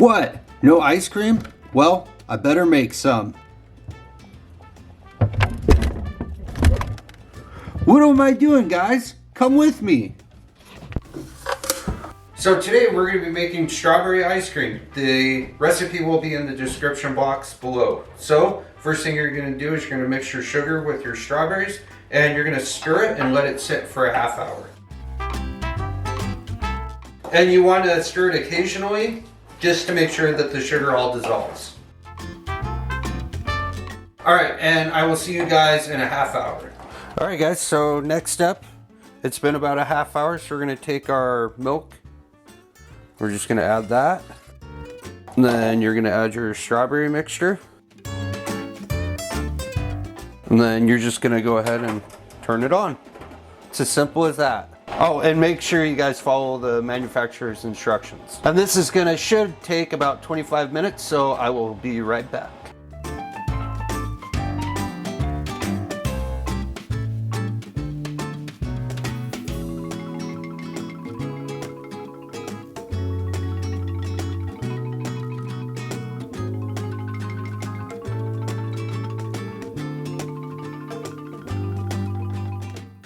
What? No ice cream? Well, I better make some. What am I doing, guys? Come with me. So today we're going to be making strawberry ice cream. The recipe will be in the description box below. So first thing you're going to do is you're going to mix your sugar with your strawberries and you're going to stir it and let it sit for a half hour. And you want to stir it occasionally just to make sure that the sugar all dissolves. Alright, and I will see you guys in a half hour. Alright guys, so next up, it's been about a half hour, so we're going to take our milk. We're just going to add that. And then you're going to add your strawberry mixture. And then you're just going to go ahead and turn it on. It's as simple as that. Oh, and make sure you guys follow the manufacturer's instructions. And this is should take about 25 minutes, so I will be right back.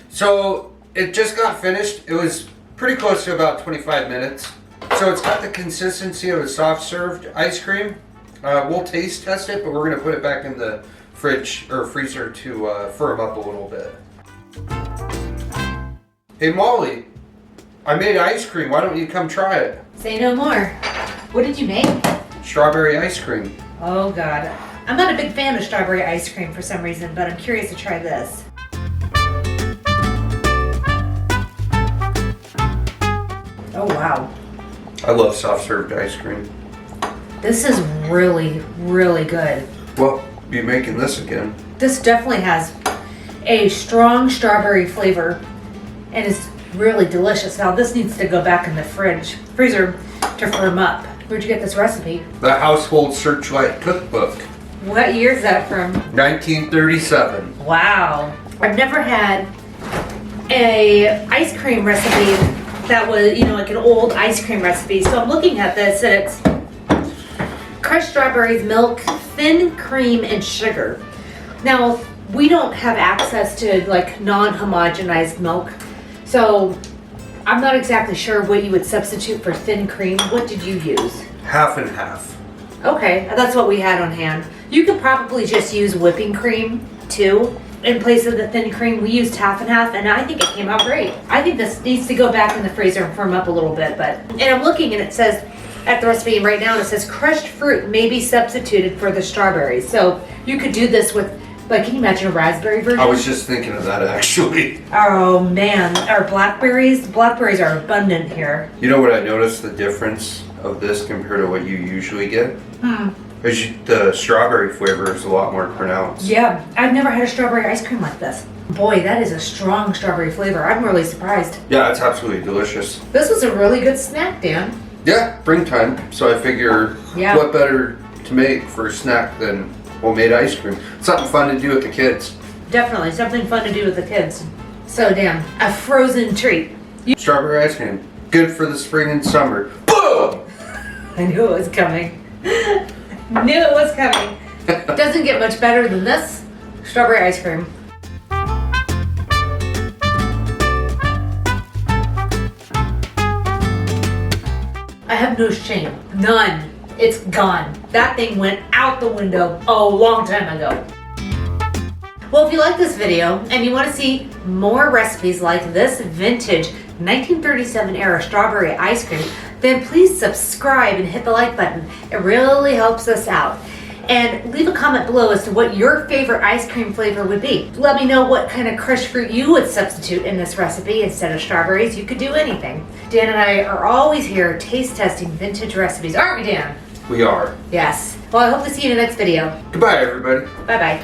So it just got finished. It was pretty close to about 25 minutes. So it's got the consistency of a soft served ice cream. We'll taste test it, but we're gonna put it back in the fridge or freezer to firm up a little bit. Hey Molly, I made ice cream. Why don't you come try it? Say no more. What did you make? Strawberry ice cream. Oh God. I'm not a big fan of strawberry ice cream for some reason, but I'm curious to try this. Oh wow. I love soft served ice cream. This is really, really good. Well, be making this again. This definitely has a strong strawberry flavor and is really delicious. Now this needs to go back in the freezer to firm up. Where'd you get this recipe? The Household Searchlight Cookbook. What year is that from? 1937. Wow. I've never had a ice cream recipe that was, like an old ice cream recipe. So I'm looking at this and it's crushed strawberries, milk, thin cream, and sugar. Now, we don't have access to like non-homogenized milk. So I'm not exactly sure what you would substitute for thin cream. What did you use? Half and half. Okay, that's what we had on hand. You could probably just use whipping cream too. In place of the thin cream, we used half and half, and I think it came out great. I think this needs to go back in the freezer and firm up a little bit, and I'm looking and it says, at the recipe right now, it says crushed fruit may be substituted for the strawberries. So you could do this with, like, can you imagine a raspberry version? I was just thinking of that actually. Oh man, our blackberries are abundant here. You know what I noticed the difference of this compared to what you usually get? The strawberry flavor is a lot more pronounced. Yeah, I've never had a strawberry ice cream like this. Boy, that is a strong strawberry flavor. I'm really surprised. Yeah, it's absolutely delicious. This was a really good snack, Dan. Yeah, springtime. So I figure what better to make for a snack than homemade ice cream. Something fun to do with the kids. Definitely, something fun to do with the kids. So Dan, a frozen treat. Strawberry ice cream. Good for the spring and summer. Boom! I knew it was coming. Knew it was coming. Doesn't get much better than this strawberry ice cream. I have no shame. None. It's gone. That thing went out the window a long time ago. Well, if you like this video and you want to see more recipes like this vintage 1937 era strawberry ice cream, then please subscribe and hit the like button. It really helps us out. And leave a comment below as to what your favorite ice cream flavor would be. Let me know what kind of crushed fruit you would substitute in this recipe instead of strawberries. You could do anything. Dan and I are always here taste testing vintage recipes, aren't we, Dan? We are. Yes. Well, I hope to see you in the next video. Goodbye, everybody. Bye-bye.